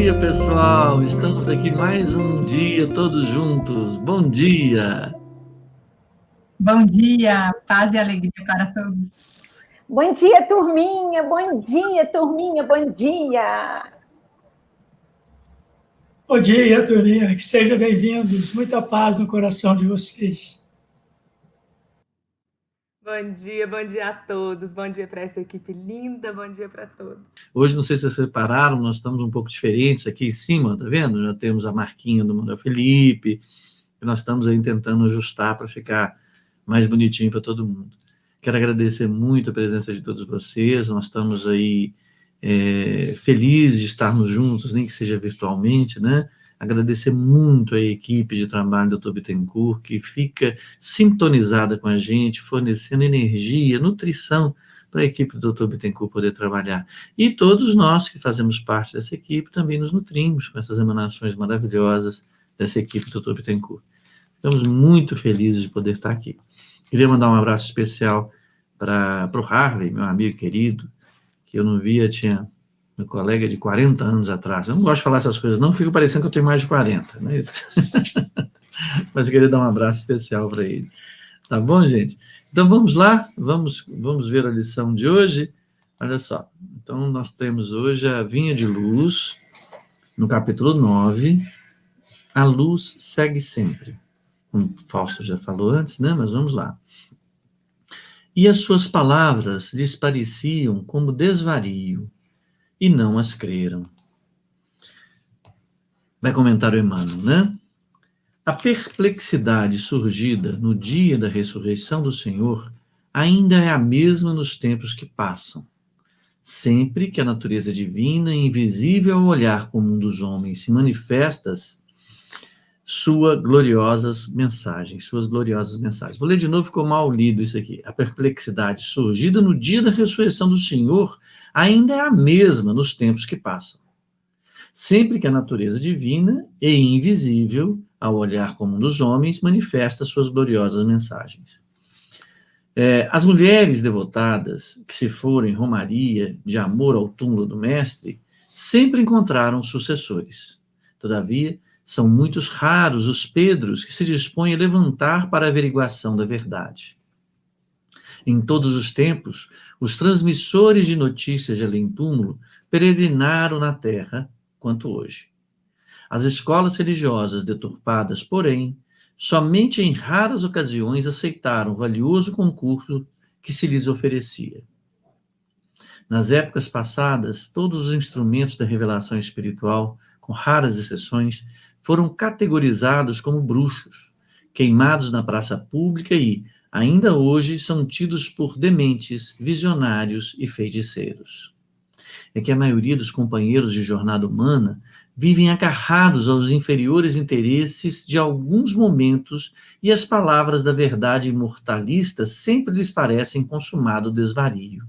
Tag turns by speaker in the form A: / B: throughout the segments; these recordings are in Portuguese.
A: dia, pessoal! Estamos aqui mais um dia todos juntos. Bom dia!
B: Bom dia, paz e alegria para todos.
C: Bom dia, turminha! Bom dia, turminha! Bom dia!
D: Bom dia, turminha! Que sejam bem-vindos. Muita paz no coração de vocês.
E: Bom dia a todos, bom dia para essa equipe linda, bom dia para todos.
A: Hoje, não sei se vocês repararam, nós estamos um pouco diferentes aqui em cima, tá vendo? Já temos a marquinha do Manuel Felipe, e nós estamos aí tentando ajustar para ficar mais bonitinho para todo mundo. Quero agradecer muito a presença de todos vocês, nós estamos aí felizes de estarmos juntos, nem que seja virtualmente, né? Agradecer muito a equipe de trabalho do Dr. Bittencourt, que fica sintonizada com a gente, fornecendo energia, nutrição para a equipe do Dr. Bittencourt poder trabalhar. E todos nós que fazemos parte dessa equipe também nos nutrimos com essas emanações maravilhosas dessa equipe do Dr. Bittencourt. Estamos muito felizes de poder estar aqui. Queria mandar um abraço especial para o Harvey, meu amigo querido, que eu não via, tinha meu colega de 40 anos atrás. Eu não gosto de falar essas coisas, não, fico parecendo que eu tenho mais de 40, mas, mas eu queria dar um abraço especial para ele. Tá bom, gente? Então, vamos lá, vamos ver a lição de hoje. Olha só, então nós temos hoje a vinha de luz, no capítulo 9, a luz segue sempre. Como o Fausto já falou antes, né? Mas vamos lá. E as suas palavras lhes pareciam como desvario, e não as creram. Vai comentar o Emmanuel, né? A perplexidade surgida no dia da ressurreição do Senhor ainda é a mesma nos tempos que passam. Sempre que a natureza divina, invisível ao olhar comum dos homens, se manifesta, suas gloriosas mensagens. Vou ler de novo, ficou mal lido isso aqui. A perplexidade surgida no dia da ressurreição do Senhor ainda é a mesma nos tempos que passam. Sempre que a natureza divina e invisível, ao olhar comum dos homens, manifesta suas gloriosas mensagens. As mulheres devotadas que se foram em romaria de amor ao túmulo do Mestre sempre encontraram sucessores. Todavia, são muitos raros os Pedros que se dispõem a levantar para a averiguação da verdade. Em todos os tempos, os transmissores de notícias de além-túmulo peregrinaram na terra, quanto hoje. As escolas religiosas deturpadas, porém, somente em raras ocasiões aceitaram o valioso concurso que se lhes oferecia. Nas épocas passadas, todos os instrumentos da revelação espiritual, com raras exceções, foram categorizados como bruxos, queimados na praça pública e, ainda hoje, são tidos por dementes, visionários e feiticeiros. É que a maioria dos companheiros de jornada humana vivem agarrados aos inferiores interesses de alguns momentos e as palavras da verdade imortalista sempre lhes parecem consumado desvario.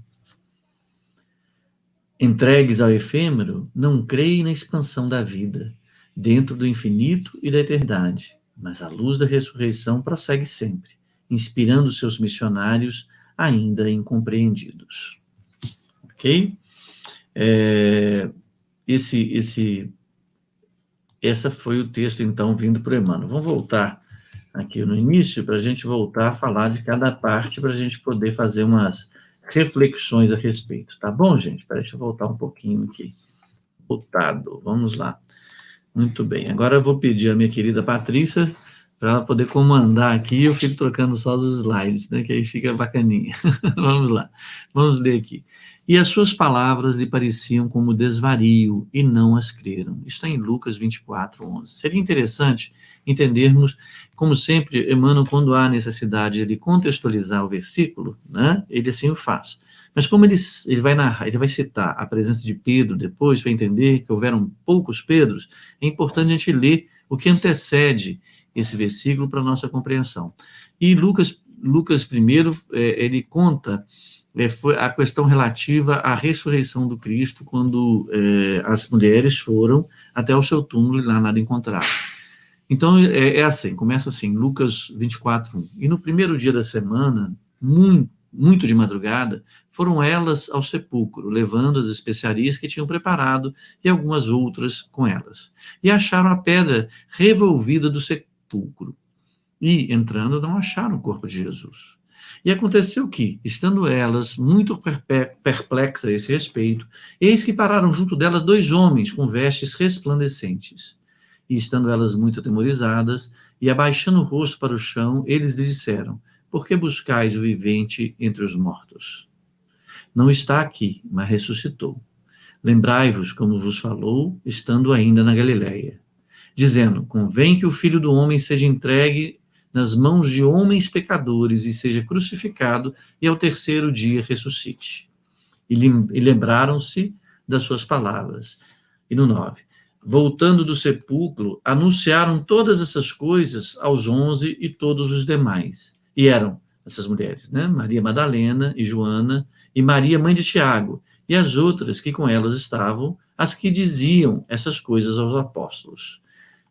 A: Entregues ao efêmero, não creem na expansão da vida, dentro do infinito e da eternidade, mas a luz da ressurreição prossegue sempre, inspirando seus missionários ainda incompreendidos. Ok? Essa foi o texto, então, vindo por Emmanuel. Vamos voltar aqui no início, para a gente voltar a falar de cada parte, para a gente poder fazer umas reflexões a respeito. Tá bom, gente? Espera, deixa eu voltar um pouquinho aqui. Voltado, vamos lá. Muito bem. Agora eu vou pedir à minha querida Patrícia para ela poder comandar aqui, eu fico trocando só os slides, né, que aí fica bacaninha. Vamos lá. Vamos ler aqui. E as suas palavras lhe pareciam como desvario, e não as creram. Isso está em Lucas 24:11. Seria interessante entendermos, como sempre, Emmanuel, quando há necessidade de contextualizar o versículo, né, ele assim o faz. Mas como ele vai narrar, ele vai citar a presença de Pedro depois, para entender que houveram poucos Pedros, é importante a gente ler o que antecede esse versículo para a nossa compreensão. E Lucas primeiro, ele conta foi a questão relativa à ressurreição do Cristo, quando as mulheres foram até o seu túmulo e lá nada encontraram. Então, assim, começa assim, Lucas 24:1. E no primeiro dia da semana, muito de madrugada, foram elas ao sepulcro, levando as especiarias que tinham preparado e algumas outras com elas. E acharam a pedra revolvida do sepulcro. E, entrando, não acharam o corpo de Jesus. E aconteceu que, estando elas muito perplexas a esse respeito, eis que pararam junto delas 2 homens com vestes resplandecentes. E, estando elas muito atemorizadas, e abaixando o rosto para o chão, eles lhes disseram: por que buscais o vivente entre os mortos? Não está aqui, mas ressuscitou. Lembrai-vos como vos falou, estando ainda na Galileia, dizendo: convém que o Filho do Homem seja entregue nas mãos de homens pecadores e seja crucificado, e ao 3º dia ressuscite. E lembraram-se das suas palavras. E no 9, voltando do sepulcro, anunciaram todas essas coisas aos 11 e todos os demais. E eram essas mulheres, né? Maria Madalena e Joana, e Maria, mãe de Tiago, e as outras que com elas estavam, as que diziam essas coisas aos apóstolos.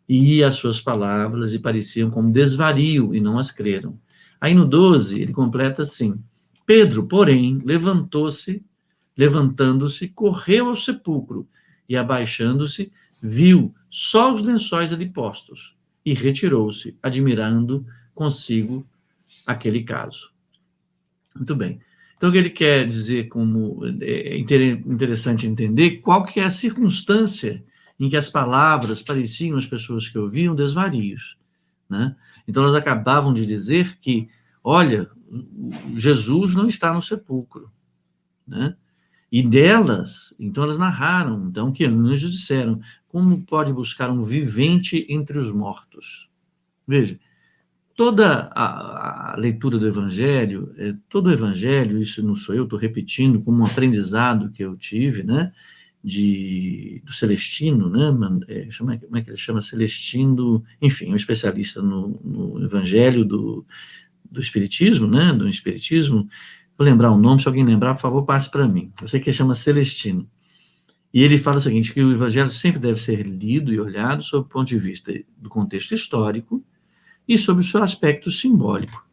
A: E as suas palavras lhe pareciam como desvario, e não as creram. Aí no 12, ele completa assim: Pedro, porém, levantando-se, correu ao sepulcro, e abaixando-se, viu só os lençóis ali postos, e retirou-se, admirando consigo aquele caso. Muito bem. Então, o que ele quer dizer, como é interessante entender, qual que é a circunstância em que as palavras pareciam às pessoas que ouviam desvarios, né? Então, elas acabavam de dizer que, olha, Jesus não está no sepulcro, né? E delas, então elas narraram, então, que anjos disseram: como pode buscar um vivente entre os mortos? Veja, toda a leitura do Evangelho, todo o Evangelho, isso não sou eu, estou repetindo como um aprendizado que eu tive, né? Do Celestino, né? Como é que ele chama? Celestino, enfim, um especialista no Evangelho do Espiritismo, né? Do Espiritismo. Vou lembrar o nome, se alguém lembrar, por favor, passe para mim. Eu sei que ele chama Celestino. E ele fala o seguinte, que o Evangelho sempre deve ser lido e olhado sob o ponto de vista do contexto histórico e sobre o seu aspecto simbólico.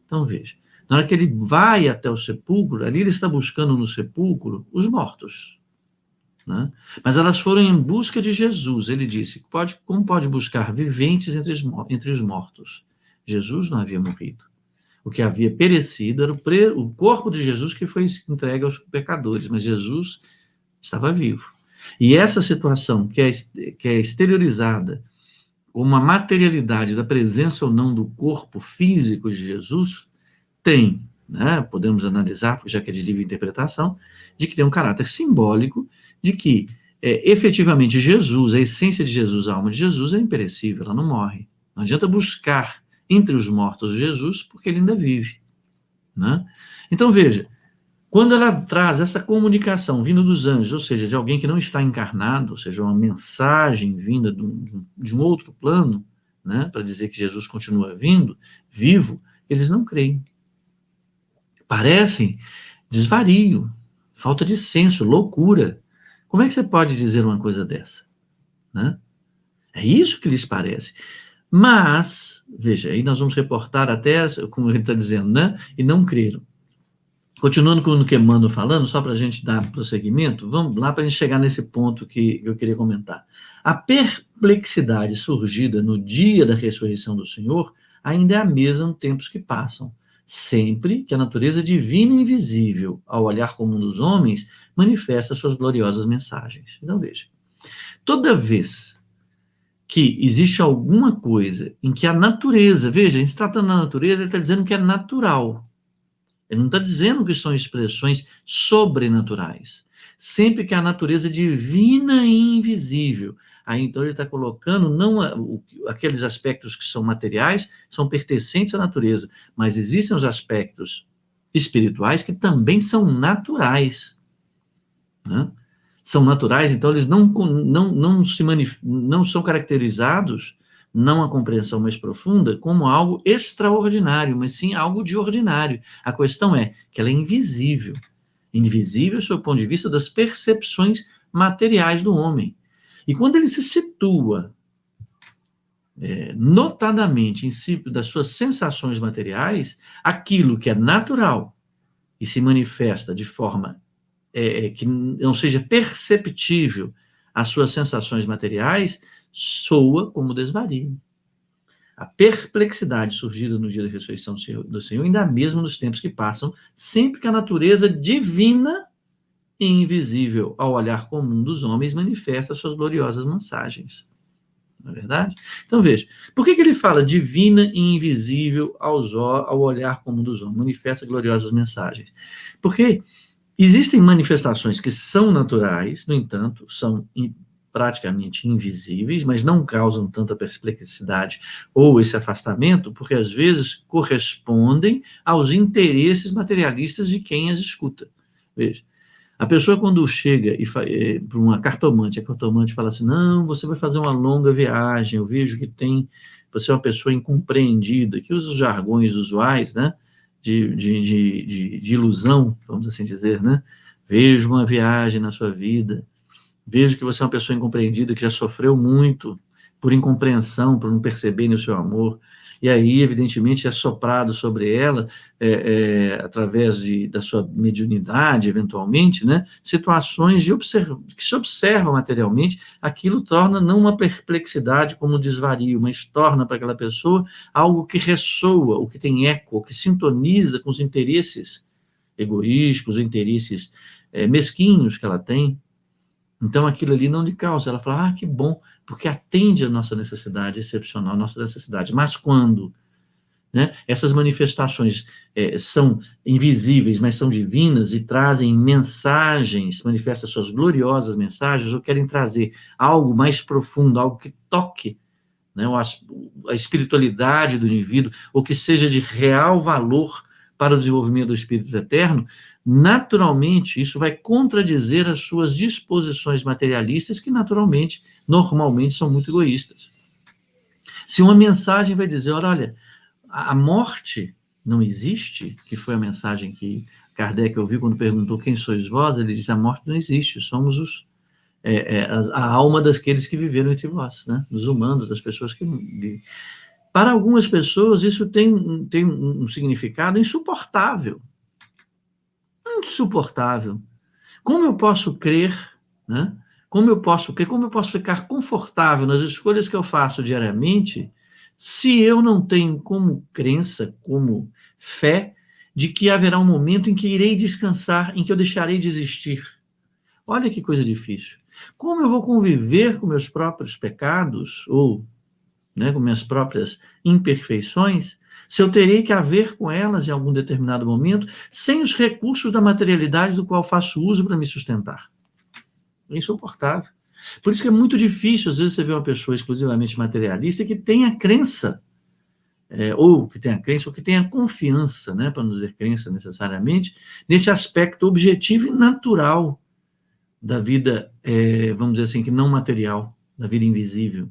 A: Então, veja, na hora que ele vai até o sepulcro, ali ele está buscando no sepulcro os mortos, né? Mas elas foram em busca de Jesus. Ele disse: como pode buscar viventes entre os mortos? Jesus não havia morrido. O que havia perecido era o corpo de Jesus que foi entregue aos pecadores, mas Jesus estava vivo. E essa situação que é exteriorizada como a materialidade da presença ou não do corpo físico de Jesus tem, né, podemos analisar, já que é de livre interpretação, de que tem um caráter simbólico, de que efetivamente Jesus, a essência de Jesus, a alma de Jesus é imperecível, ela não morre. Não adianta buscar entre os mortos Jesus, porque ele ainda vive, né? Então, veja, quando ela traz essa comunicação vindo dos anjos, ou seja, de alguém que não está encarnado, ou seja, uma mensagem vinda de um outro plano, né, para dizer que Jesus continua vivo, eles não creem. Parecem desvario, falta de senso, loucura. Como é que você pode dizer uma coisa dessa, né? É isso que lhes parece. Mas, veja, aí nós vamos reportar até, como ele está dizendo, né? E não creram. Continuando com o que Emmanuel falando, só para a gente dar prosseguimento, vamos lá para a gente chegar nesse ponto que eu queria comentar. A perplexidade surgida no dia da ressurreição do Senhor ainda é a mesma nos tempos que passam, sempre que a natureza divina e invisível, ao olhar comum dos homens, manifesta suas gloriosas mensagens. Então, veja, toda vez que existe alguma coisa em que a natureza, veja, a gente está tratando da natureza, ele está dizendo que é natural. Ele não está dizendo que são expressões sobrenaturais. Sempre que a natureza divina e invisível. Aí, então, ele está colocando, não aqueles aspectos que são materiais, são pertencentes à natureza, mas existem os aspectos espirituais que também são naturais, né? São naturais, então eles não são caracterizados, não a compreensão mais profunda, como algo extraordinário, mas sim algo de ordinário. A questão é que ela é invisível. Invisível sob o ponto de vista das percepções materiais do homem. E quando ele se situa notadamente em si das suas sensações materiais, aquilo que é natural, e se manifesta de forma que não seja perceptível as suas sensações materiais, soa como desvario. A perplexidade surgida no dia da ressurreição do Senhor, ainda mesmo nos tempos que passam, sempre que a natureza divina e invisível ao olhar comum dos homens manifesta suas gloriosas mensagens. Não é verdade? Então, veja, por que ele fala divina e invisível ao olhar comum dos homens? Manifesta gloriosas mensagens. Porque existem manifestações que são naturais, no entanto, são praticamente invisíveis, mas não causam tanta perplexidade ou esse afastamento, porque às vezes correspondem aos interesses materialistas de quem as escuta. Veja, a pessoa quando chega para uma cartomante, a cartomante fala assim, não, você vai fazer uma longa viagem, eu vejo que você é uma pessoa incompreendida, que usa os jargões usuais, né, de ilusão, vamos assim dizer, né, vejo uma viagem na sua vida, vejo que você é uma pessoa incompreendida, que já sofreu muito por incompreensão, por não perceberem o seu amor, e aí, evidentemente, é soprado sobre ela, através da sua mediunidade, eventualmente, né, situações que se observam materialmente, aquilo torna não uma perplexidade como um desvario, mas torna para aquela pessoa algo que ressoa, o que tem eco, que sintoniza com os interesses egoísticos, os interesses mesquinhos que ela tem. Então, aquilo ali não lhe causa. Ela fala, que bom, porque atende a nossa necessidade excepcional, a nossa necessidade. Mas quando, né, essas manifestações são invisíveis, mas são divinas e trazem mensagens, manifestam suas gloriosas mensagens, ou querem trazer algo mais profundo, algo que toque, né, a espiritualidade do indivíduo, ou que seja de real valor para o desenvolvimento do espírito eterno, naturalmente, isso vai contradizer as suas disposições materialistas, que naturalmente, normalmente, são muito egoístas. Se uma mensagem vai dizer, olha, a morte não existe, que foi a mensagem que Kardec ouviu quando perguntou quem sois vós, ele disse, a morte não existe, somos a alma daqueles que viveram entre vós, né? Dos humanos, das pessoas que... Para algumas pessoas, isso tem um significado insuportável. Insuportável. Como eu posso crer, né? Como eu posso ficar confortável nas escolhas que eu faço diariamente, se eu não tenho como crença, como fé, de que haverá um momento em que irei descansar, em que eu deixarei de existir? Olha que coisa difícil. Como eu vou conviver com meus próprios pecados, ou, né, com minhas próprias imperfeições, se eu terei que haver com elas em algum determinado momento, sem os recursos da materialidade do qual faço uso para me sustentar? É insuportável. Por isso que é muito difícil, às vezes, você ver uma pessoa exclusivamente materialista que tenha crença, ou que tenha confiança, né, para não dizer crença necessariamente, nesse aspecto objetivo e natural da vida, vamos dizer assim, que não material, da vida invisível.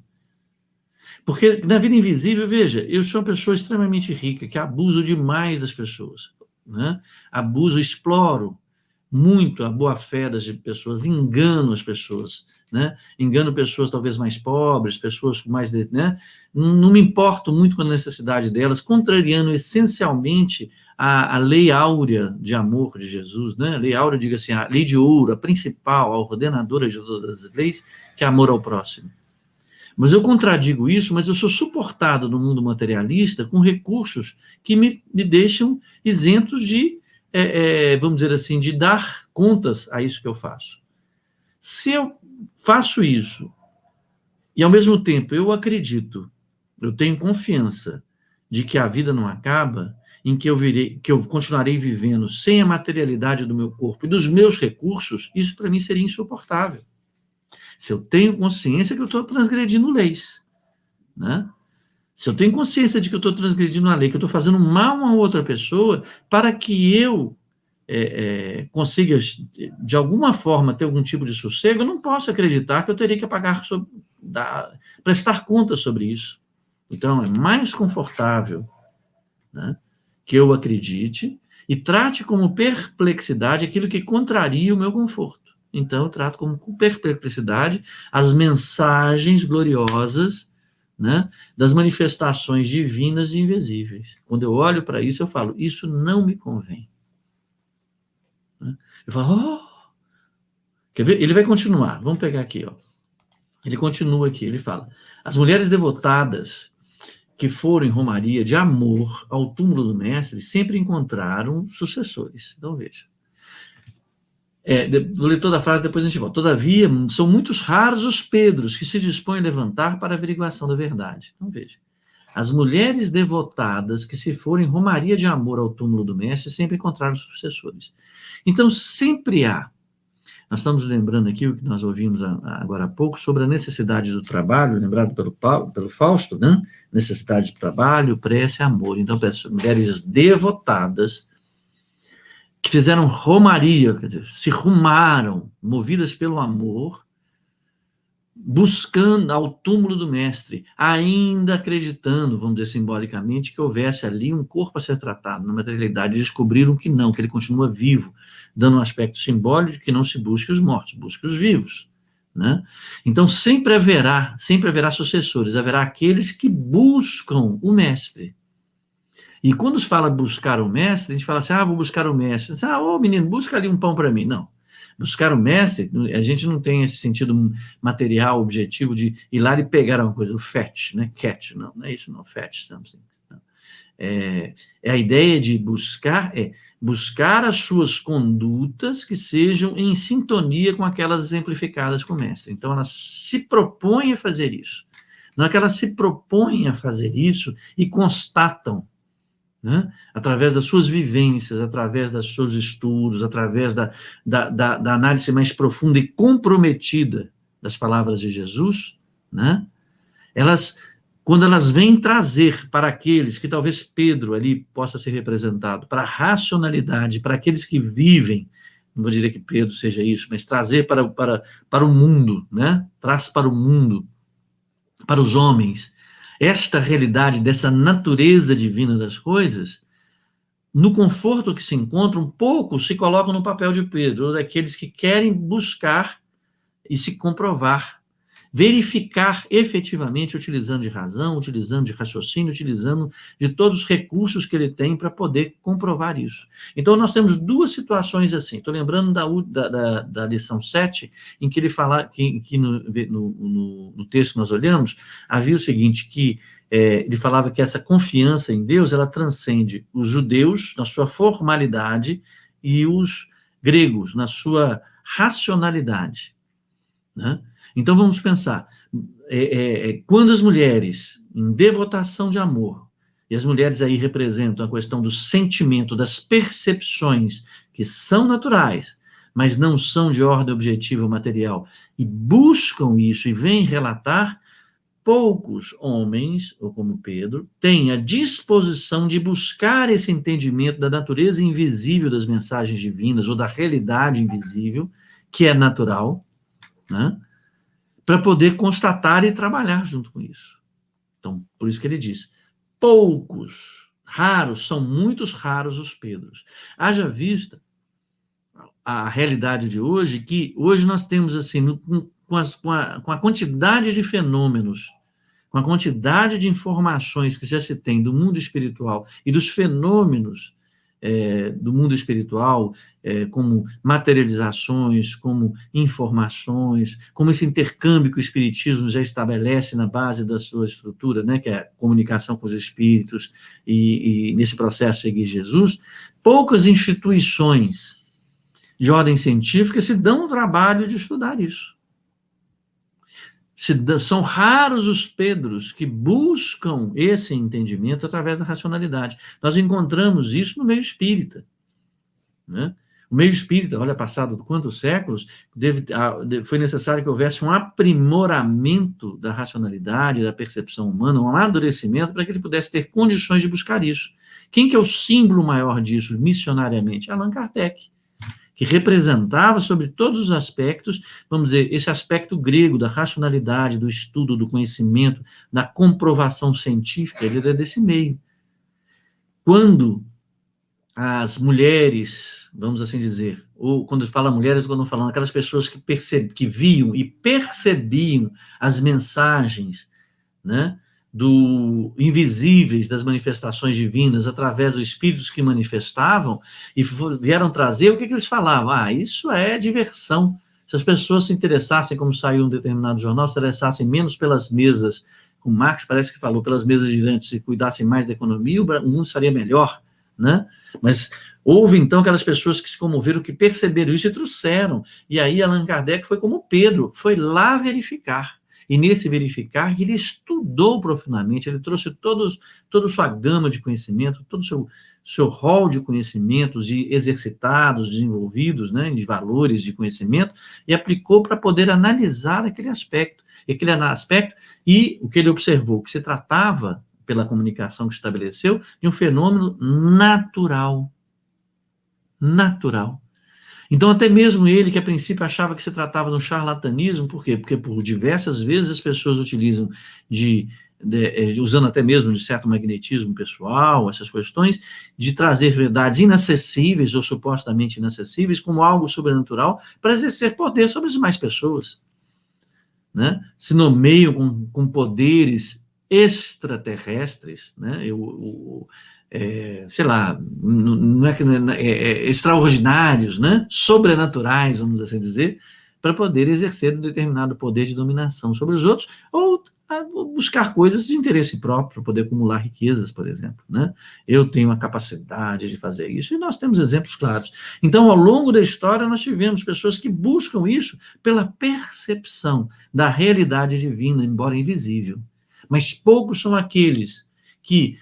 A: Porque na vida invisível, veja, eu sou uma pessoa extremamente rica, que abuso demais das pessoas, né? Exploro muito a boa-fé das pessoas, engano as pessoas, né? Engano pessoas talvez mais pobres, pessoas com mais... Né? Não me importo muito com a necessidade delas, contrariando essencialmente a lei áurea de amor de Jesus, né? A lei áurea, diga assim, a lei de ouro, a principal, a ordenadora de todas as leis, que é amor ao próximo. Mas eu contradigo isso, mas eu sou suportado no mundo materialista com recursos que me deixam isentos de, vamos dizer assim, de dar contas a isso que eu faço. Se eu faço isso, e ao mesmo tempo eu acredito, eu tenho confiança de que a vida não acaba, em que eu continuarei vivendo sem a materialidade do meu corpo e dos meus recursos, isso para mim seria insuportável. Se eu tenho consciência que eu estou transgredindo leis, né? Se eu tenho consciência de que eu estou transgredindo a lei, que eu estou fazendo mal a outra pessoa, para que eu consiga, de alguma forma, ter algum tipo de sossego, eu não posso acreditar que eu teria que prestar conta sobre isso. Então, é mais confortável, né, que eu acredite e trate como perplexidade aquilo que contraria o meu conforto. Então, eu trato como perplexidade as mensagens gloriosas, né, das manifestações divinas e invisíveis. Quando eu olho para isso, eu falo, isso não me convém. Né? Eu falo, quer ver? Ele vai continuar, vamos pegar aqui, ó. Ele continua aqui, ele fala, as mulheres devotadas que foram em romaria de amor ao túmulo do mestre sempre encontraram sucessores. Então, veja. Vou ler toda a frase, depois a gente volta. Todavia, são muitos raros os Pedros que se dispõem a levantar para a averiguação da verdade. Então, veja. As mulheres devotadas que se foram em romaria de amor ao túmulo do mestre sempre encontraram sucessores. Então, sempre há. Nós estamos lembrando aqui o que nós ouvimos agora há pouco sobre a necessidade do trabalho, lembrado pelo Fausto, né? Necessidade de trabalho, prece e amor. Então, mulheres devotadas que fizeram romaria, quer dizer, se rumaram, movidas pelo amor, buscando ao túmulo do mestre, ainda acreditando, vamos dizer simbolicamente, que houvesse ali um corpo a ser tratado na materialidade, e descobriram que não, que ele continua vivo, dando um aspecto simbólico de que não se busque os mortos, busque os vivos, né? Então sempre haverá sucessores, haverá aqueles que buscam o mestre. E quando se fala buscar o mestre, a gente fala assim, vou buscar o mestre. Menino, busca ali um pão para mim. Não. Buscar o mestre, a gente não tem esse sentido material, objetivo de ir lá e pegar uma coisa, o fetch, né? Catch, não é isso, não, fetch, something. Não. A ideia de buscar as suas condutas que sejam em sintonia com aquelas exemplificadas com o mestre. Então, elas se propõem a fazer isso. Não é que elas se propõem a fazer isso e constatam, né? Através das suas vivências, através dos seus estudos, através da análise mais profunda e comprometida das palavras de Jesus, né? Quando elas vêm trazer para aqueles que talvez Pedro ali possa ser representado, para a racionalidade, para aqueles que vivem, não vou dizer que Pedro seja isso, mas trazer para o mundo, né? Traz para o mundo, para os homens, esta realidade dessa natureza divina das coisas, no conforto que se encontram, poucos se colocam no papel de Pedro, ou daqueles que querem buscar e se comprovar, verificar efetivamente, utilizando de razão, utilizando de raciocínio, utilizando de todos os recursos que ele tem para poder comprovar isso. Então, nós temos duas situações assim. Estou lembrando da lição 7, em que ele fala, que no texto que nós olhamos, havia o seguinte, que ele falava que essa confiança em Deus, ela transcende os judeus na sua formalidade e os gregos na sua racionalidade, né? Então, vamos pensar, quando as mulheres, em devotação de amor, e as mulheres aí representam a questão do sentimento, das percepções, que são naturais, mas não são de ordem objetiva ou material, e buscam isso e vêm relatar, poucos homens, ou como Pedro, têm a disposição de buscar esse entendimento da natureza invisível das mensagens divinas, ou da realidade invisível, que é natural, né? Para poder constatar e trabalhar junto com isso. Então, por isso que ele diz, poucos, raros, são muitos raros os Pedros. Haja vista a realidade de hoje, que hoje nós temos, assim, com a quantidade de fenômenos, com a quantidade de informações que já se tem do mundo espiritual e dos fenômenos do mundo espiritual, como materializações, como informações, como esse intercâmbio que o espiritismo já estabelece na base da sua estrutura, né, que é a comunicação com os espíritos, e nesse processo seguir Jesus, poucas instituições de ordem científica se dão o trabalho de estudar isso. São raros os Pedros que buscam esse entendimento através da racionalidade. Nós encontramos isso no meio espírita, né? O meio espírita, olha, passado quantos séculos, foi necessário que houvesse um aprimoramento da racionalidade, da percepção humana, um amadurecimento para que ele pudesse ter condições de buscar isso. Quem que é o símbolo maior disso, missionariamente? Allan Kardec, que representava sobre todos os aspectos, vamos dizer, esse aspecto grego da racionalidade, do estudo, do conhecimento, da comprovação científica, ele era desse meio. Quando as mulheres, vamos assim dizer, ou quando fala mulheres, quando falando aquelas pessoas que viam e percebiam as mensagens, né, do invisíveis, das manifestações divinas, através dos espíritos que manifestavam, e vieram trazer, o que eles falavam? Ah, isso é diversão. Se as pessoas se interessassem, como saiu um determinado jornal, se interessassem menos pelas mesas, como Marx parece que falou, pelas mesas girantes, se cuidassem mais da economia, o mundo estaria melhor, né? Mas houve, então, aquelas pessoas que se comoveram, que perceberam isso e trouxeram. E aí Allan Kardec foi como Pedro, foi lá verificar. E nesse verificar, ele estudou profundamente, ele trouxe toda a sua gama de conhecimento, todo o seu rol de conhecimentos exercitados, desenvolvidos, né, de valores de conhecimento, e aplicou para poder analisar aquele aspecto. E o que ele observou, que se tratava, pela comunicação que estabeleceu, de um fenômeno natural. Natural. Então, até mesmo ele, que a princípio achava que se tratava de um charlatanismo, por quê? Porque por diversas vezes as pessoas utilizam usando até mesmo de certo magnetismo pessoal, essas questões, de trazer verdades inacessíveis ou supostamente inacessíveis como algo sobrenatural para exercer poder sobre as demais pessoas. Né? Se nomeiam com poderes extraterrestres, né? Sei lá, não é extraordinários, né? Sobrenaturais, vamos assim dizer, para poder exercer um determinado poder de dominação sobre os outros, ou buscar coisas de interesse próprio, para poder acumular riquezas, por exemplo. Né? Eu tenho a capacidade de fazer isso, e nós temos exemplos claros. Então, ao longo da história, nós tivemos pessoas que buscam isso pela percepção da realidade divina, embora invisível. Mas poucos são aqueles que,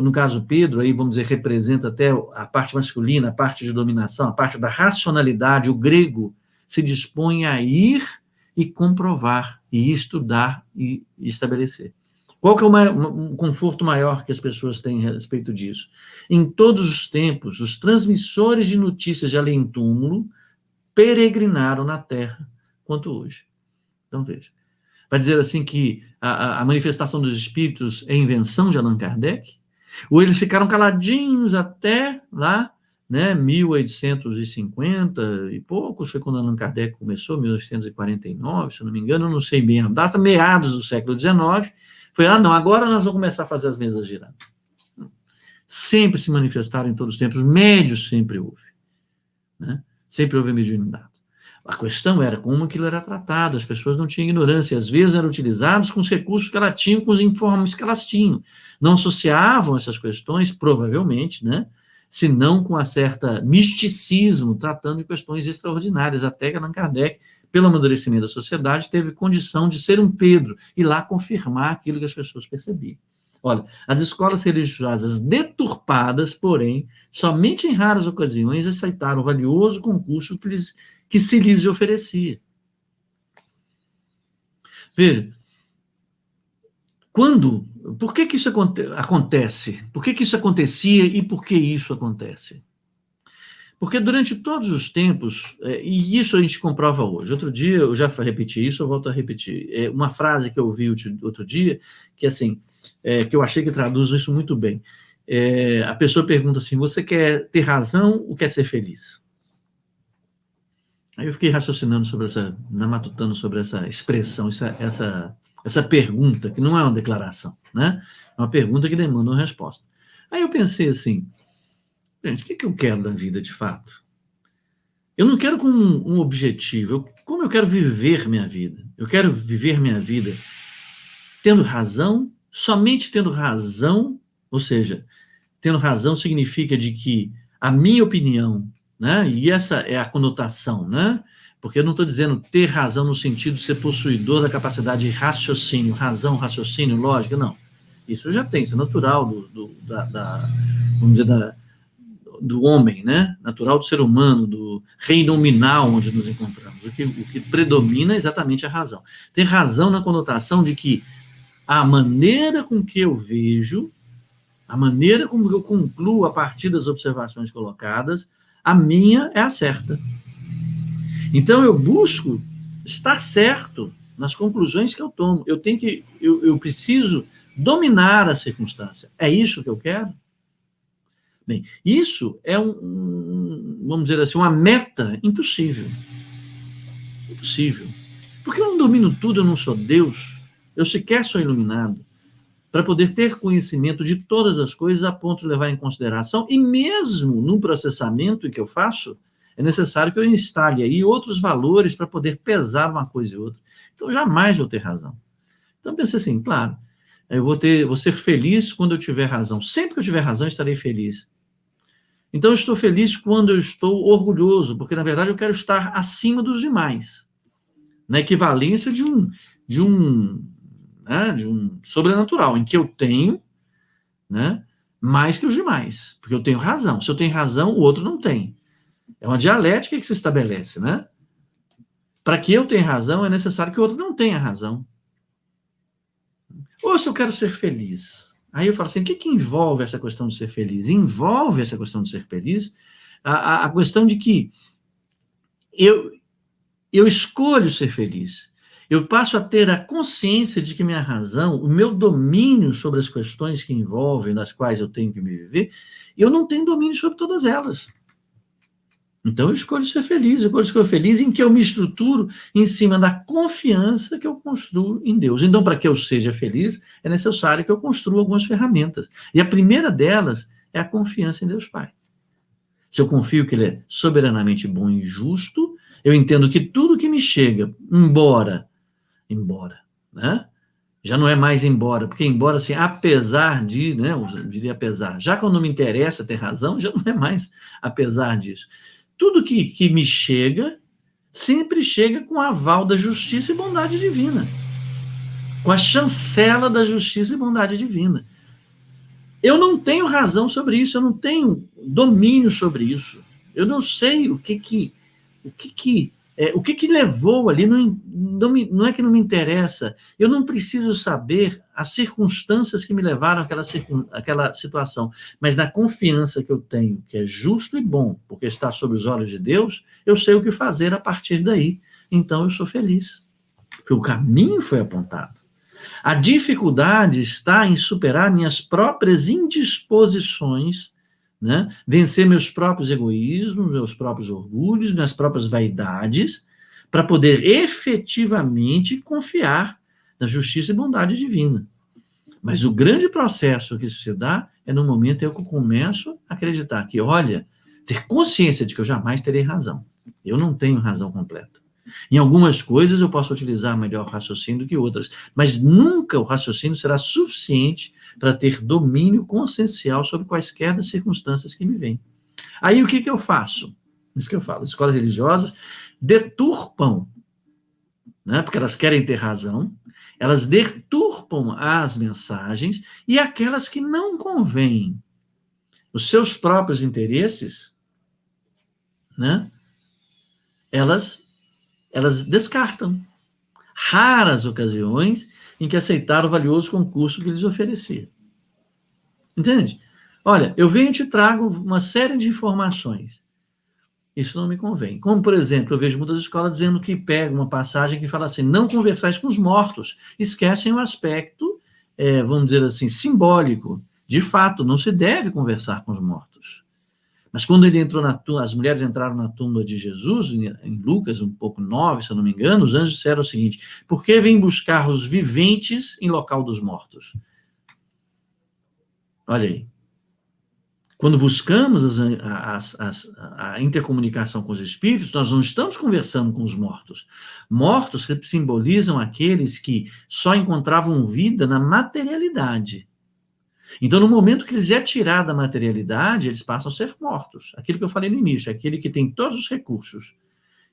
A: no caso Pedro, aí vamos dizer, representa até a parte masculina, a parte de dominação, a parte da racionalidade. O grego se dispõe a ir e comprovar, e estudar e estabelecer. Qual que é um conforto maior que as pessoas têm a respeito disso? Em todos os tempos, os transmissores de notícias de além-túmulo peregrinaram na Terra, quanto hoje. Então, veja. Vai dizer assim que a manifestação dos espíritos é invenção de Allan Kardec? Ou eles ficaram caladinhos até lá, né, 1850 e poucos, foi quando Allan Kardec começou, 1849, se eu não me engano, eu não sei bem a data, meados do século XIX, foi, não, agora nós vamos começar a fazer as mesas girar. Sempre se manifestaram em todos os tempos, médios sempre houve, né? Sempre houve mediunidade. A questão era como aquilo era tratado, as pessoas não tinham ignorância, às vezes eram utilizados com os recursos que elas tinham, com os informes que elas tinham. Não associavam essas questões, provavelmente, né? Se não com uma certa misticismo, tratando de questões extraordinárias, até que Allan Kardec, pelo amadurecimento da sociedade, teve condição de ser um Pedro, e lá confirmar aquilo que as pessoas percebiam. Olha, as escolas religiosas deturpadas, porém, somente em raras ocasiões aceitaram o valioso concurso que se lhes oferecia. Veja, por que isso acontece? Por que isso acontecia e por que isso acontece? Porque durante todos os tempos, e isso a gente comprova hoje, outro dia, eu já repeti isso, eu volto a repetir, uma frase que eu ouvi outro dia, que assim, que eu achei que traduz isso muito bem. A pessoa pergunta assim, você quer ter razão ou quer ser feliz? Aí eu fiquei raciocinando matutando sobre essa expressão, essa pergunta, que não é uma declaração, né? É uma pergunta que demanda uma resposta. Aí eu pensei assim, gente, o que eu quero da vida de fato? Eu não quero com um objetivo, como eu quero viver minha vida? Eu quero viver minha vida tendo razão, somente tendo razão, ou seja, tendo razão significa de que a minha opinião, né? E essa é a conotação, né? Porque eu não estou dizendo ter razão no sentido de ser possuidor da capacidade de raciocínio, razão, raciocínio, lógica, não. Isso já tem, isso é natural vamos dizer, do homem, né? Natural do ser humano, do reino nominal onde nos encontramos. O que predomina é exatamente a razão. Ter razão na conotação de que a maneira com que eu vejo, a maneira como eu concluo a partir das observações colocadas, a minha é a certa. Então, eu busco estar certo nas conclusões que eu tomo. Eu preciso dominar a circunstância. É isso que eu quero? Bem, isso é vamos dizer assim, uma meta impossível. Impossível. Porque eu não domino tudo, eu não sou Deus. Eu sequer sou iluminado. para poder ter conhecimento de todas as coisas a ponto de levar em consideração, e mesmo no processamento que eu faço, é necessário que eu instale aí outros valores para poder pesar uma coisa e outra. Então, jamais vou ter razão. Então, pensei assim, claro, eu vou ser feliz quando eu tiver razão. Sempre que eu tiver razão, estarei feliz. Então, eu estou feliz quando eu estou orgulhoso, porque, na verdade, eu quero estar acima dos demais. Na equivalência de um sobrenatural, em que eu tenho, né, mais que os demais. Porque eu tenho razão. Se eu tenho razão, o outro não tem. É uma dialética que se estabelece, né? Para que eu tenha razão, é necessário que o outro não tenha razão. Ou se eu quero ser feliz. Aí eu falo assim, o que envolve essa questão de ser feliz? Envolve essa questão de ser feliz a questão de que eu escolho ser feliz. Eu passo a ter a consciência de que minha razão, o meu domínio sobre as questões que envolvem, das quais eu tenho que me viver, eu não tenho domínio sobre todas elas. Então, eu escolho ser feliz, eu escolho ser feliz em que eu me estruturo em cima da confiança que eu construo em Deus. Então, para que eu seja feliz, é necessário que eu construa algumas ferramentas. E a primeira delas é a confiança em Deus Pai. Se eu confio que Ele é soberanamente bom e justo, eu entendo que tudo que me chega, embora, né? Já não é mais embora, porque embora, assim, apesar de, né? Eu diria apesar. Já quando não me interessa ter razão, já não é mais apesar disso. Tudo que me chega, sempre chega com o aval da justiça e bondade divina. Com a chancela da justiça e bondade divina. Eu não tenho razão sobre isso, eu não tenho domínio sobre isso. Eu não sei o que levou ali, não é que não me interessa, eu não preciso saber as circunstâncias que me levaram àquela situação, mas na confiança que eu tenho, que é justo e bom, porque está sob os olhos de Deus, eu sei o que fazer a partir daí. Então eu sou feliz, porque o caminho foi apontado. A dificuldade está em superar minhas próprias indisposições, né? Vencer meus próprios egoísmos, meus próprios orgulhos, minhas próprias vaidades, para poder efetivamente confiar na justiça e bondade divina. Mas o grande processo que isso se dá é no momento em que eu começo a acreditar que, olha, ter consciência de que eu jamais terei razão. Eu não tenho razão completa. Em algumas coisas eu posso utilizar melhor raciocínio do que outras, mas nunca o raciocínio será suficiente para ter domínio consciencial sobre quaisquer das circunstâncias que me vêm. Aí o que eu faço? Isso que eu falo. Escolas religiosas deturpam, né, porque elas querem ter razão, elas deturpam as mensagens e aquelas que não convêm, os seus próprios interesses, né, elas descartam. Raras ocasiões em que aceitaram o valioso concurso que lhes oferecia. Entende? Olha, eu venho e te trago uma série de informações. Isso não me convém. Como, por exemplo, eu vejo muitas escolas dizendo que pegam uma passagem que fala assim, não conversais com os mortos. Esquecem o aspecto, vamos dizer assim, simbólico. De fato, não se deve conversar com os mortos. Mas quando ele entrou as mulheres entraram na tumba de Jesus, em Lucas, um pouco 9, se eu não me engano, os anjos disseram o seguinte, por que vêm buscar os viventes em local dos mortos? Olha aí. Quando buscamos a intercomunicação com os espíritos, nós não estamos conversando com os mortos. Mortos que simbolizam aqueles que só encontravam vida na materialidade. Então, no momento que eles é tirado da materialidade, eles passam a ser mortos. Aquilo que eu falei no início, aquele que tem todos os recursos.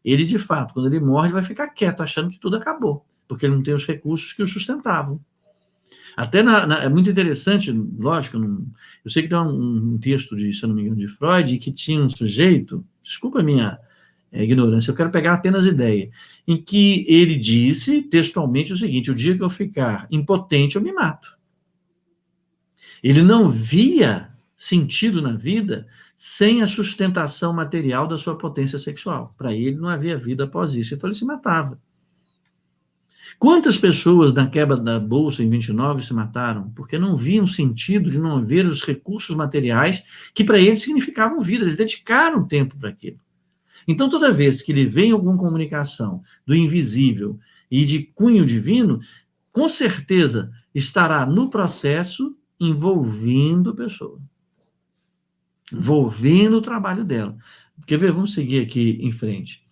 A: Ele, de fato, quando ele morre, ele vai ficar quieto, achando que tudo acabou, porque ele não tem os recursos que o sustentavam. Até é muito interessante, lógico, eu sei que tem um texto, se eu não me engano, de Freud, que tinha um sujeito, desculpa a minha ignorância, eu quero pegar apenas ideia, em que ele disse textualmente o seguinte, o dia que eu ficar impotente, eu me mato. Ele não via sentido na vida sem a sustentação material da sua potência sexual. Para ele não havia vida após isso, então ele se matava. Quantas pessoas na quebra da Bolsa em 29 se mataram? Porque não viam sentido de não ver os recursos materiais que para eles significavam vida, eles dedicaram tempo para aquilo. Então, toda vez que lhe vem alguma comunicação do invisível e de cunho divino, com certeza estará no processo envolvendo a pessoa, envolvendo o trabalho dela. Quer ver? Vamos seguir aqui em frente.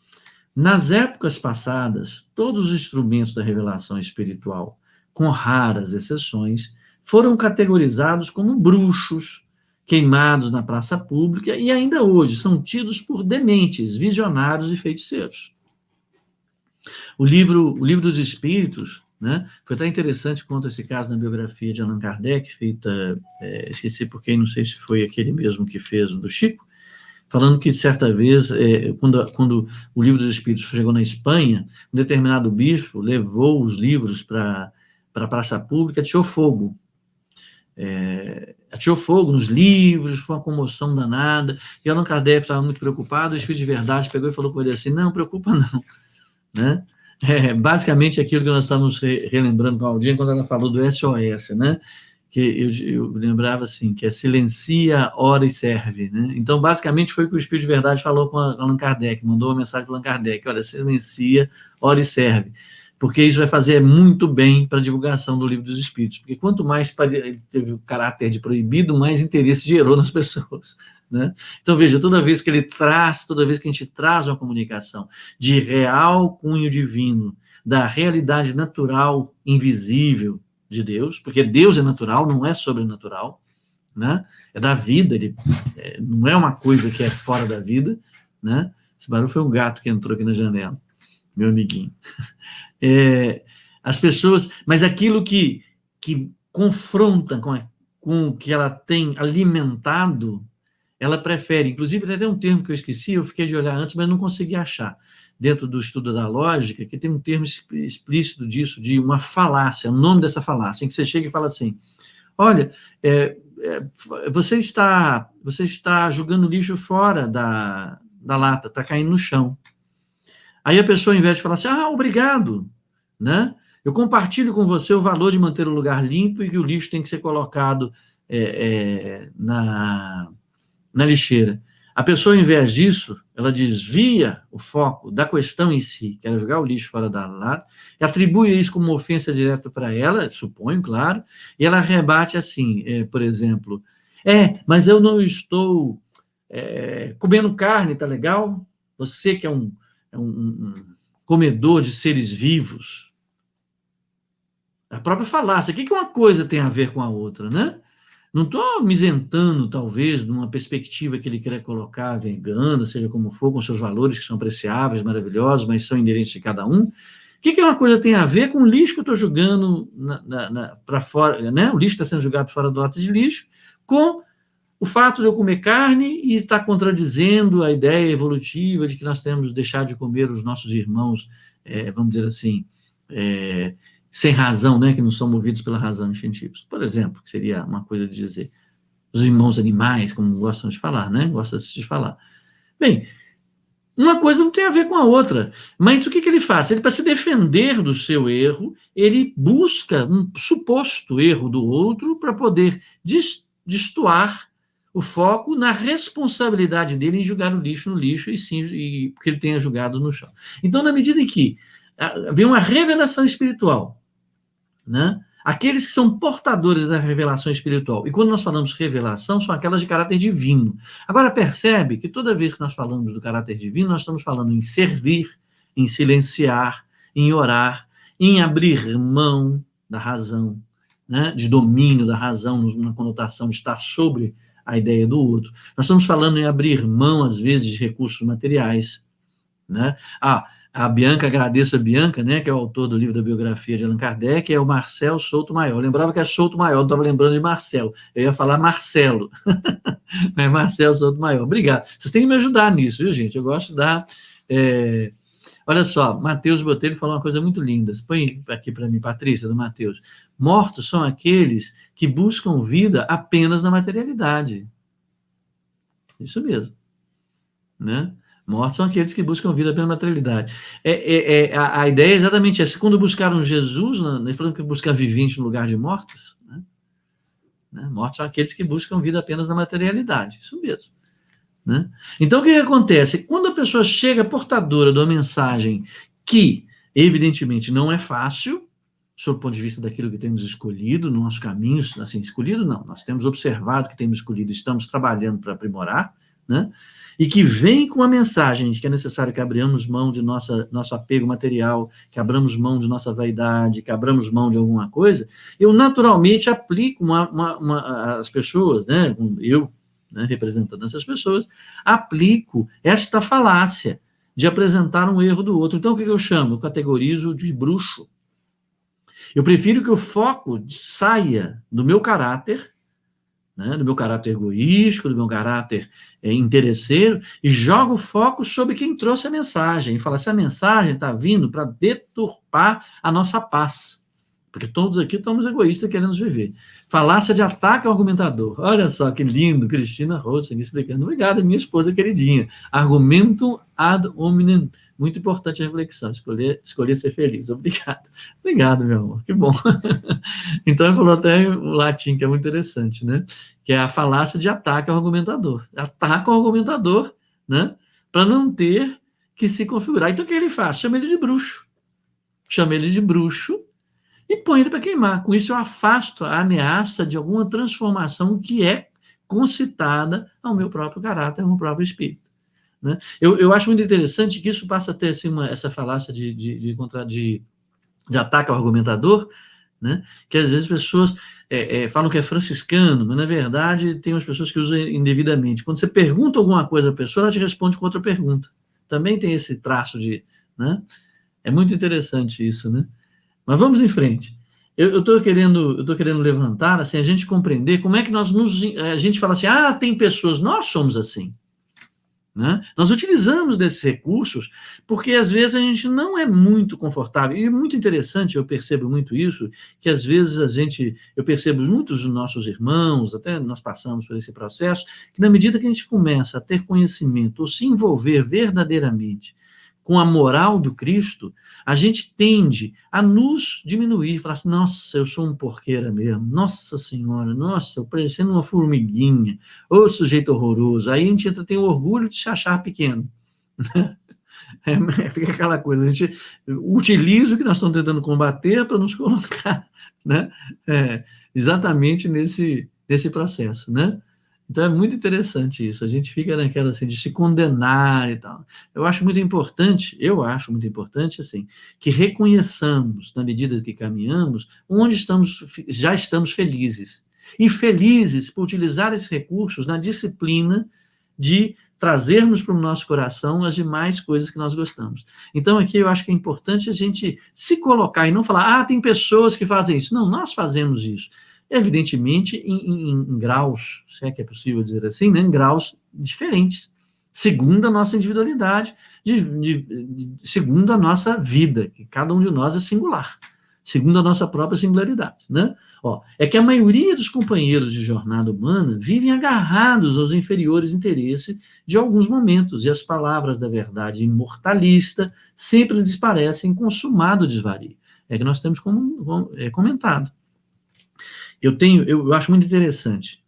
A: Nas épocas passadas, todos os instrumentos da revelação espiritual, com raras exceções, foram categorizados como bruxos, queimados na praça pública, e ainda hoje são tidos por dementes, visionários e feiticeiros. O livro dos Espíritos, né, foi até interessante, conta esse caso na biografia de Allan Kardec, feita, esqueci por quem, não sei se foi aquele mesmo que fez do Chico, falando que, certa vez, quando o Livro dos Espíritos chegou na Espanha, um determinado bispo levou os livros para a praça pública, ateou fogo. Ateou fogo nos livros, foi uma comoção danada, e Allan Kardec estava muito preocupado, o Espírito de Verdade pegou e falou com ele assim, não, preocupa não, né? Basicamente aquilo que nós estávamos relembrando com a Aldinha quando ela falou do SOS, né? Que eu lembrava assim, que é silencia, ora e serve, né? Então, basicamente, foi o que o Espírito de Verdade falou com Allan Kardec, mandou uma mensagem para Allan Kardec, olha, silencia, ora e serve, porque isso vai fazer muito bem para a divulgação do Livro dos Espíritos, porque quanto mais ele teve o caráter de proibido, mais interesse gerou nas pessoas, né? Então, veja, toda vez que a gente traz uma comunicação de real cunho divino, da realidade natural, invisível de Deus, porque Deus é natural, não é sobrenatural, né? É da vida, ele não é uma coisa que é fora da vida, né? Esse barulho foi um gato que entrou aqui na janela, meu amiguinho. As pessoas, mas aquilo que confronta com o que ela tem alimentado, ela prefere, inclusive tem até um termo que eu esqueci, eu fiquei de olhar antes, mas não consegui achar, dentro do estudo da lógica, que tem um termo explícito disso, de uma falácia, o nome dessa falácia, em que você chega e fala assim, olha, você está jogando lixo fora da lata, está caindo no chão. Aí a pessoa, ao invés de falar assim, obrigado, né? Eu compartilho com você o valor de manter o lugar limpo e que o lixo tem que ser colocado na lixeira. A pessoa, ao invés disso, ela desvia o foco da questão em si, que era jogar o lixo fora da lata, e atribui isso como uma ofensa direta para ela, suponho, claro, e ela rebate assim, por exemplo, mas eu não estou comendo carne, tá legal? Você que é um comedor de seres vivos. A própria falácia. O que uma coisa tem a ver com a outra, né? Não estou me isentando, talvez, numa perspectiva que ele queira colocar vegana, seja como for, com seus valores que são apreciáveis, maravilhosos, mas são inerentes de cada um. O que uma coisa tem a ver com o lixo que eu estou jogando para fora, né? O lixo está sendo jogado fora da lata de lixo, com o fato de eu comer carne e estar contradizendo a ideia evolutiva de que nós temos que deixar de comer os nossos irmãos, vamos dizer assim, sem razão, né, que não são movidos pela razão científica. Por exemplo, que seria uma coisa de dizer, os irmãos animais, como gostam de falar, né, gosta-se de falar. Bem, uma coisa não tem a ver com a outra, mas o que ele faz? Ele, para se defender do seu erro, ele busca um suposto erro do outro para poder destoar o foco na responsabilidade dele em jogar o lixo no lixo e que ele tenha jogado no chão. Então, na medida em que vem uma revelação espiritual, né? Aqueles que são portadores da revelação espiritual, e quando nós falamos revelação, são aquelas de caráter divino. Agora, percebe que toda vez que nós falamos do caráter divino, nós estamos falando em servir, em silenciar, em orar, em abrir mão da razão, né? De domínio da razão, na conotação de estar sobre a ideia do outro. Nós estamos falando em abrir mão, às vezes, de recursos materiais, né? A Bianca, agradeço a Bianca, né, que é o autor do livro da biografia de Allan Kardec, é o Marcel Souto Maior. Eu lembrava que é Souto Maior, não estava lembrando de Marcel. Eu ia falar Marcelo, mas Marcel Souto Maior. Obrigado. Vocês têm que me ajudar nisso, viu, gente? Eu gosto de dar... Olha só, Mateus Botelho falou uma coisa muito linda. Põe aqui para mim, Patrícia, do Mateus. Mortos são aqueles que buscam vida apenas na materialidade. Isso mesmo, né? Mortos são aqueles que buscam vida pela materialidade. A ideia é exatamente essa. Quando buscaram Jesus, eles falaram que buscar vivente no lugar de mortos, né? Mortos são aqueles que buscam vida apenas na materialidade. Isso mesmo, né? Então, o que acontece? Quando a pessoa chega portadora de uma mensagem que, evidentemente, não é fácil, sob o ponto de vista daquilo que temos escolhido no nosso caminho, assim, escolhido não, nós temos observado que temos escolhido, estamos trabalhando para aprimorar, né? E que vem com a mensagem de que é necessário que abramos mão de nosso apego material, que abramos mão de nossa vaidade, que abramos mão de alguma coisa, eu naturalmente aplico as pessoas, né, eu, né, representando essas pessoas, aplico esta falácia de apresentar um erro do outro. Então, o que eu chamo? Eu categorizo de bruxo. Eu prefiro que o foco saia do meu caráter, né, do meu caráter egoístico, do meu caráter interesseiro, e jogo o foco sobre quem trouxe a mensagem. E fala, essa mensagem está vindo para deturpar a nossa paz. Porque todos aqui estamos egoístas querendo viver. Falácia de ataque ao argumentador. Olha só que lindo, Cristina Rosen explicando. Obrigado, minha esposa queridinha. Argumentum ad hominem. Muito importante a reflexão. Escolher ser feliz. Obrigado. Obrigado, meu amor. Que bom. Então, ele falou até o latim, que é muito interessante, né? Que é a falácia de ataque ao argumentador. Ataca o argumentador, né? Para não ter que se configurar. Então, o que ele faz? Chama ele de bruxo. Chama ele de bruxo e põe ele para queimar. Com isso, eu afasto a ameaça de alguma transformação que é concitada ao meu próprio caráter, ao meu próprio espírito. Né? Eu acho muito interessante que isso passa a ter assim, essa falácia de ataque ao argumentador, né? Que às vezes as pessoas falam que é franciscano, mas na verdade tem umas pessoas que usam indevidamente. Quando você pergunta alguma coisa à pessoa, ela te responde com outra pergunta. Também tem esse traço de... Né? É muito interessante isso, né? Mas vamos em frente. Eu estou querendo levantar, assim, a gente compreender como é que a gente fala assim, tem pessoas, nós somos assim. Né? Nós utilizamos desses recursos porque, às vezes, a gente não é muito confortável. E é muito interessante, eu percebo muito isso, que, às vezes, eu percebo muitos dos nossos irmãos, até nós passamos por esse processo, que, na medida que a gente começa a ter conhecimento ou se envolver verdadeiramente com a moral do Cristo, a gente tende a nos diminuir, falar assim, nossa, eu sou um porqueira mesmo, nossa senhora, nossa, eu parecendo uma formiguinha, ô sujeito horroroso. Aí a gente tem o orgulho de se achar pequeno. Fica aquela coisa, a gente utiliza o que nós estamos tentando combater para nos colocar, né? Exatamente nesse processo, né? Então, é muito interessante isso. A gente fica naquela, assim, de se condenar e tal. Eu acho muito importante, assim, que reconheçamos, na medida que caminhamos, onde já estamos felizes. E felizes por utilizar esses recursos na disciplina de trazermos para o nosso coração as demais coisas que nós gostamos. Então, aqui eu acho que é importante a gente se colocar e não falar, tem pessoas que fazem isso. Não, nós fazemos isso. Evidentemente, em graus, se é que é possível dizer assim, né, em graus diferentes, segundo a nossa individualidade, segundo a nossa vida, que cada um de nós é singular, segundo a nossa própria singularidade, né? É que a maioria dos companheiros de jornada humana vivem agarrados aos inferiores interesses de alguns momentos, e as palavras da verdade imortalista sempre lhes parecem consumado desvario. É que nós temos comentado. Eu acho muito interessante.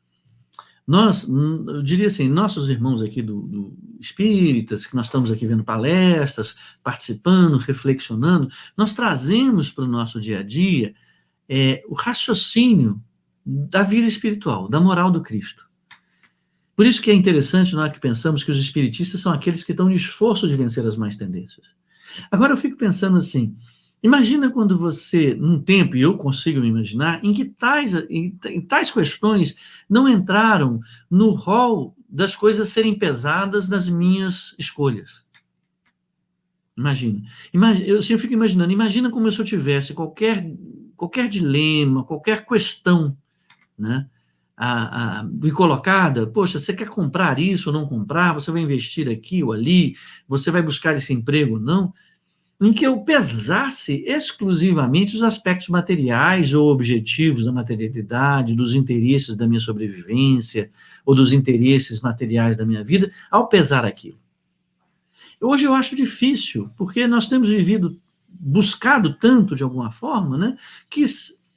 A: Eu diria assim, nossos irmãos aqui do espíritas, que nós estamos aqui vendo palestras, participando, reflexionando, nós trazemos para o nosso dia a dia o raciocínio da vida espiritual, da moral do Cristo. Por isso que é interessante na hora que pensamos que os espiritistas são aqueles que estão no esforço de vencer as más tendências. Agora eu fico pensando assim, imagina quando você, num tempo, e eu consigo me imaginar, em que tais questões não entraram no rol das coisas serem pesadas nas minhas escolhas. Imagina. Eu fico imaginando, imagina como se eu tivesse qualquer dilema, qualquer questão, né, me colocada, poxa, você quer comprar isso ou não comprar, você vai investir aqui ou ali, você vai buscar esse emprego ou não, em que eu pesasse exclusivamente os aspectos materiais ou objetivos da materialidade, dos interesses da minha sobrevivência, ou dos interesses materiais da minha vida, ao pesar aquilo. Hoje eu acho difícil, porque nós temos buscado tanto, de alguma forma, né, que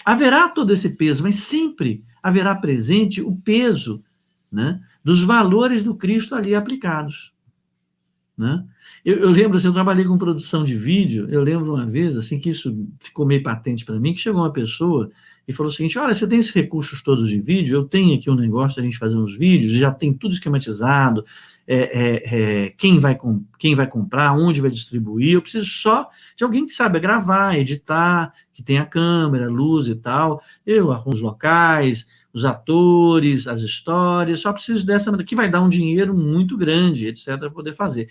A: haverá todo esse peso, mas sempre haverá presente o peso, né, dos valores do Cristo ali aplicados. né? Eu lembro, assim, eu trabalhei com produção de vídeo, eu lembro uma vez, assim, que isso ficou meio patente para mim, que chegou uma pessoa e falou o seguinte: olha, você tem esses recursos todos de vídeo, eu tenho aqui um negócio da gente fazer uns vídeos, já tem tudo esquematizado, quem vai comprar, onde vai distribuir, eu preciso só de alguém que saiba gravar, editar, que tenha câmera, luz e tal, eu arrumo os locais, os atores, as histórias, só preciso dessa, que vai dar um dinheiro muito grande, etc., para poder fazer.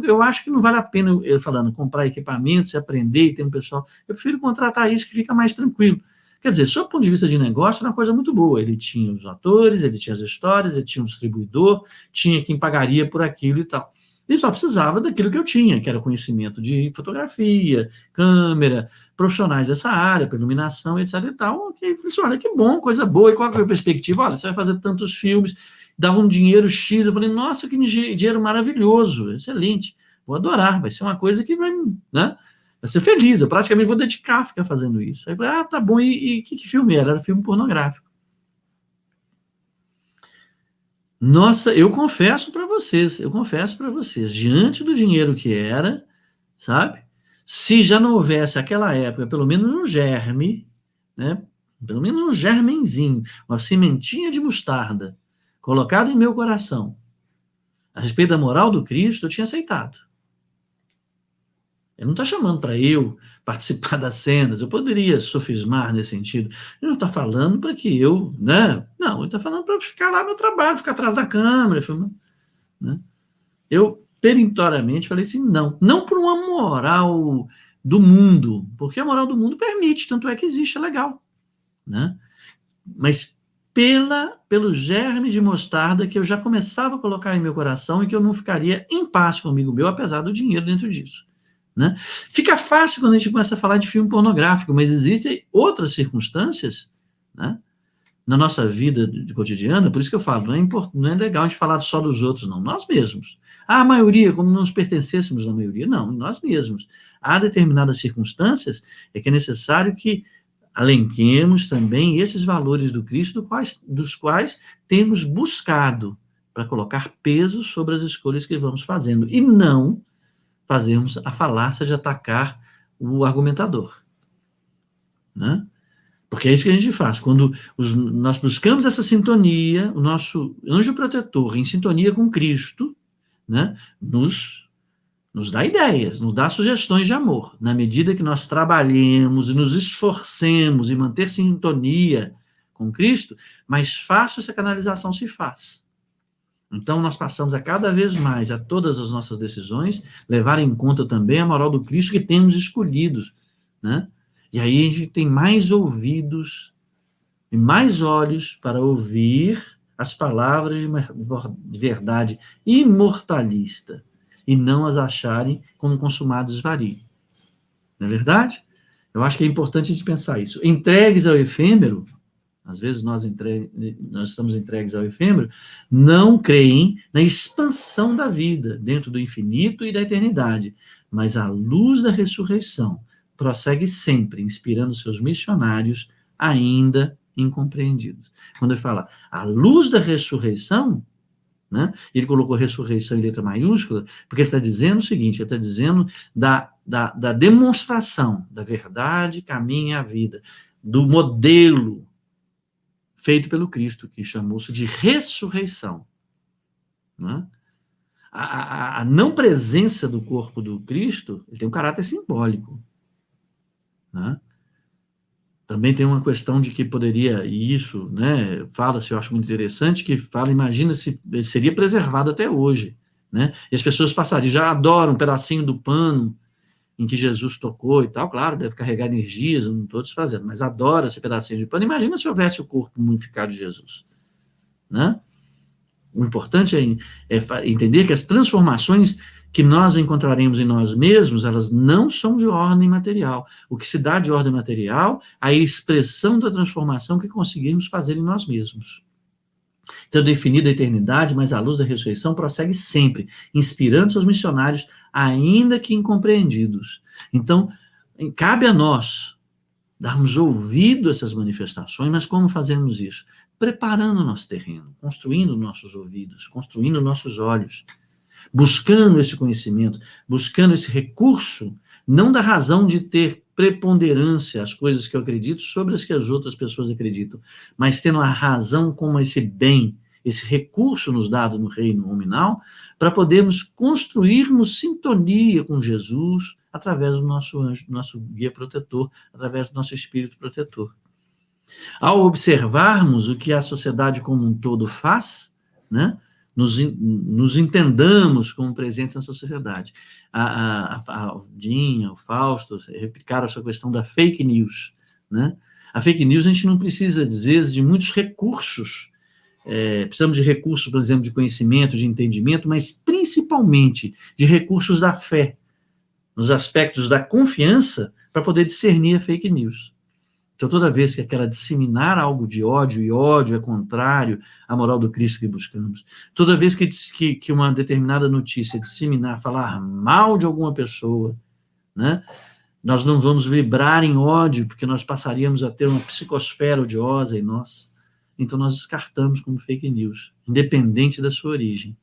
A: Eu acho que não vale a pena, eu falando, comprar equipamentos, aprender e ter um pessoal, eu prefiro contratar isso que fica mais tranquilo. Quer dizer, sob o ponto de vista de negócio, era uma coisa muito boa. Ele tinha os atores, ele tinha as histórias, ele tinha um distribuidor, tinha quem pagaria por aquilo e tal. Ele só precisava daquilo que eu tinha, que era conhecimento de fotografia, câmera, profissionais dessa área, para iluminação, etc. e tal. E eu falei assim, olha, que bom, coisa boa. E qual é a perspectiva? Olha, você vai fazer tantos filmes, dava um dinheiro X. Eu falei, nossa, que dinheiro maravilhoso, excelente. Vou adorar, vai ser uma coisa que vai, né? Vai ser feliz, eu praticamente vou dedicar a ficar fazendo isso. Aí eu falei, tá bom, e que filme era? Era filme pornográfico. Nossa, eu confesso para vocês, diante do dinheiro que era, sabe? Se já não houvesse aquela época, pelo menos um germe, né? Pelo menos um germenzinho, uma sementinha de mostarda, colocada em meu coração, a respeito da moral do Cristo, eu tinha aceitado. Ele não está chamando para eu participar das cenas, eu poderia sofismar nesse sentido. Ele não está falando para que eu, né? Não, ele está falando para ficar lá no trabalho, ficar atrás da câmera, né? Eu, peremptoriamente, falei assim, não por uma moral do mundo, porque a moral do mundo permite, tanto é que existe, é legal, né? Mas pelo germe de mostarda que eu já começava a colocar em meu coração e que eu não ficaria em paz comigo meu, apesar do dinheiro dentro disso. Né? Fica fácil quando a gente começa a falar de filme pornográfico, mas existem outras circunstâncias, né, na nossa vida de cotidiana, por isso que eu falo, não é legal a gente falar só dos outros, não, nós mesmos. A maioria, como não nos pertencêssemos à maioria, não, nós mesmos. Há determinadas circunstâncias que é necessário que alenquemos também esses valores do Cristo, dos quais temos buscado para colocar peso sobre as escolhas que vamos fazendo, e não fazermos a falácia de atacar o argumentador, né? Porque é isso que a gente faz. Quando nós buscamos essa sintonia, o nosso anjo protetor em sintonia com Cristo, né, nos dá ideias, nos dá sugestões de amor. Na medida que nós trabalhemos e nos esforcemos em manter sintonia com Cristo, mais fácil essa canalização se faz. Então, nós passamos a cada vez mais, a todas as nossas decisões, levar em conta também a moral do Cristo que temos escolhido, né? E aí a gente tem mais ouvidos e mais olhos para ouvir as palavras de verdade imortalista e não as acharem como consumados vario. Não é verdade? Eu acho que é importante a gente pensar isso. Entregues ao efêmero, às vezes nós estamos entregues ao efêmero, não creem na expansão da vida dentro do infinito e da eternidade, mas a luz da ressurreição prossegue sempre, inspirando seus missionários ainda incompreendidos. Quando ele fala a luz da ressurreição, né, ele colocou ressurreição em letra maiúscula, porque ele está dizendo o seguinte, ele está dizendo da demonstração da verdade, caminho e a vida, do modelo feito pelo Cristo, que chamou-se de ressurreição. Né? A não presença do corpo do Cristo ele tem um caráter simbólico. Né? Também tem uma questão de que poderia, e isso, né, fala-se, eu acho muito interessante, que fala, imagina se seria preservado até hoje. Né? E as pessoas passariam, já adoram um pedacinho do pano em que Jesus tocou e tal, claro, deve carregar energias, não estou desfazendo, mas adora esse pedacinho de pano. Imagina se houvesse o corpo mumificado de Jesus. Né? O importante é entender que as transformações que nós encontraremos em nós mesmos, elas não são de ordem material. O que se dá de ordem material é a expressão da transformação que conseguimos fazer em nós mesmos. Então, definida a eternidade, mas a luz da ressurreição prossegue sempre, inspirando seus missionários, ainda que incompreendidos. Então, cabe a nós darmos ouvido a essas manifestações, mas como fazemos isso? Preparando o nosso terreno, construindo nossos ouvidos, construindo nossos olhos. buscando esse conhecimento, buscando esse recurso, não da razão de ter preponderância as coisas que eu acredito sobre as que as outras pessoas acreditam, mas tendo a razão como esse bem, esse recurso nos dado no reino nominal, para podermos construirmos sintonia com Jesus através do nosso anjo, do nosso guia protetor, através do nosso espírito protetor. Ao observarmos o que a sociedade como um todo faz, né, nos entendamos como presentes nessa sociedade. A Aldinha, o Fausto, replicaram essa questão da fake news, né? A fake news a gente não precisa, às vezes, de muitos recursos. Precisamos de recursos, por exemplo, de conhecimento, de entendimento, mas principalmente de recursos da fé, nos aspectos da confiança, para poder discernir a fake news. Então, toda vez que ela disseminar algo de ódio, e ódio é contrário à moral do Cristo que buscamos, toda vez que uma determinada notícia disseminar, falar mal de alguma pessoa, né, nós não vamos vibrar em ódio, porque nós passaríamos a ter uma psicosfera odiosa em nós. Então, nós descartamos como fake news, independente da sua origem.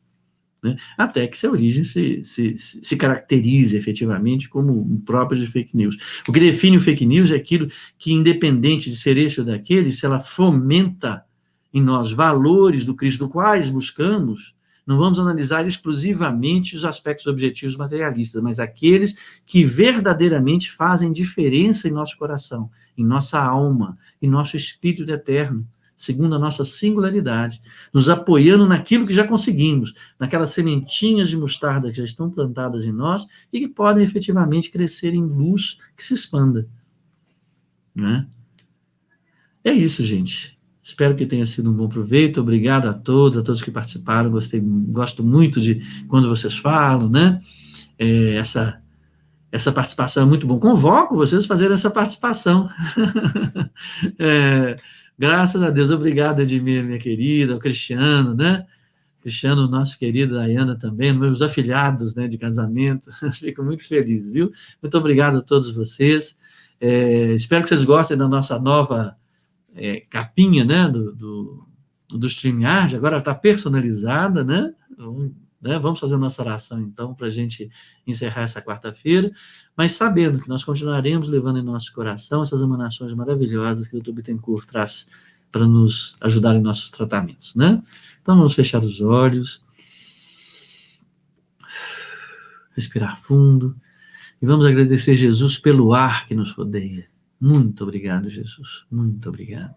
A: Né? Até que essa origem se caracterize efetivamente como própria de fake news. O que define o fake news é aquilo que, independente de ser esse ou daquele, se ela fomenta em nós valores do Cristo, do quais buscamos, não vamos analisar exclusivamente os aspectos objetivos materialistas, mas aqueles que verdadeiramente fazem diferença em nosso coração, em nossa alma, em nosso espírito eterno, segundo a nossa singularidade, nos apoiando naquilo que já conseguimos, naquelas sementinhas de mostarda que já estão plantadas em nós e que podem efetivamente crescer em luz que se expanda. Né? É isso, gente. Espero que tenha sido um bom proveito. Obrigado a todos que participaram. Gosto muito de quando vocês falam, né? Essa participação é muito bom. Convoco vocês a fazerem essa participação. Graças a Deus, obrigado, Edmir, minha querida, o Cristiano, né? Cristiano, nosso querido, a Ayana também, meus afilhados, né, de casamento. Fico muito feliz, viu? Muito obrigado a todos vocês. Espero que vocês gostem da nossa nova capinha, né, do StreamYard. Agora está personalizada, né? Vamos fazer a nossa oração, então, para a gente encerrar essa quarta-feira, mas sabendo que nós continuaremos levando em nosso coração essas emanações maravilhosas que o Dr. Bittencourt traz para nos ajudar em nossos tratamentos, né? Então, vamos fechar os olhos, respirar fundo, e vamos agradecer Jesus pelo ar que nos rodeia. Muito obrigado, Jesus, muito obrigado.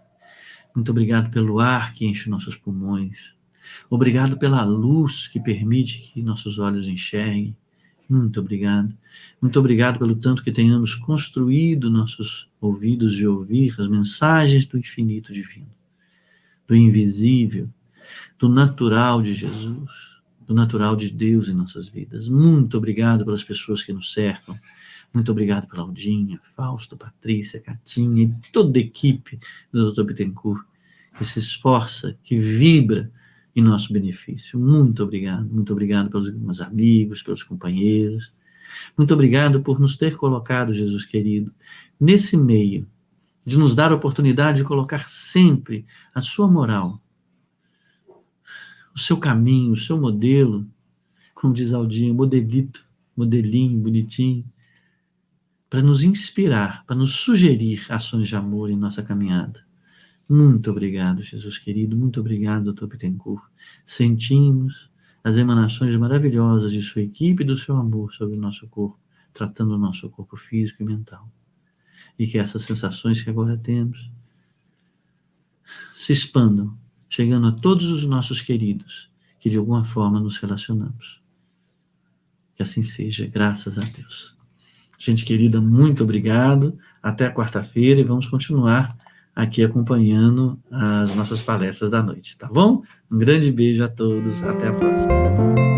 A: Muito obrigado pelo ar que enche nossos pulmões. Obrigado pela luz que permite que nossos olhos enxerguem. Muito obrigado. Muito obrigado pelo tanto que tenhamos construído nossos ouvidos de ouvir as mensagens do infinito divino, do invisível, do natural de Jesus, do natural de Deus em nossas vidas. Muito obrigado pelas pessoas que nos cercam. Muito obrigado pela Aldinha, Fausto, Patrícia, Catinha e toda a equipe do Dr. Bittencourt que se esforça, que vibra em nosso benefício. Muito obrigado pelos meus amigos, pelos companheiros. Muito obrigado por nos ter colocado, Jesus querido, nesse meio, de nos dar a oportunidade de colocar sempre a sua moral, o seu caminho, o seu modelo, como diz Aldinho, modelito, modelinho, bonitinho, para nos inspirar, para nos sugerir ações de amor em nossa caminhada. Muito obrigado, Jesus querido, muito obrigado, Dr. Bittencourt. Sentimos as emanações maravilhosas de sua equipe e do seu amor sobre o nosso corpo, tratando o nosso corpo físico e mental. E que essas sensações que agora temos se expandam, chegando a todos os nossos queridos que de alguma forma nos relacionamos. Que assim seja, graças a Deus. Gente querida, muito obrigado. Até a quarta-feira e vamos continuar aqui acompanhando as nossas palestras da noite, tá bom? Um grande beijo a todos, até a próxima.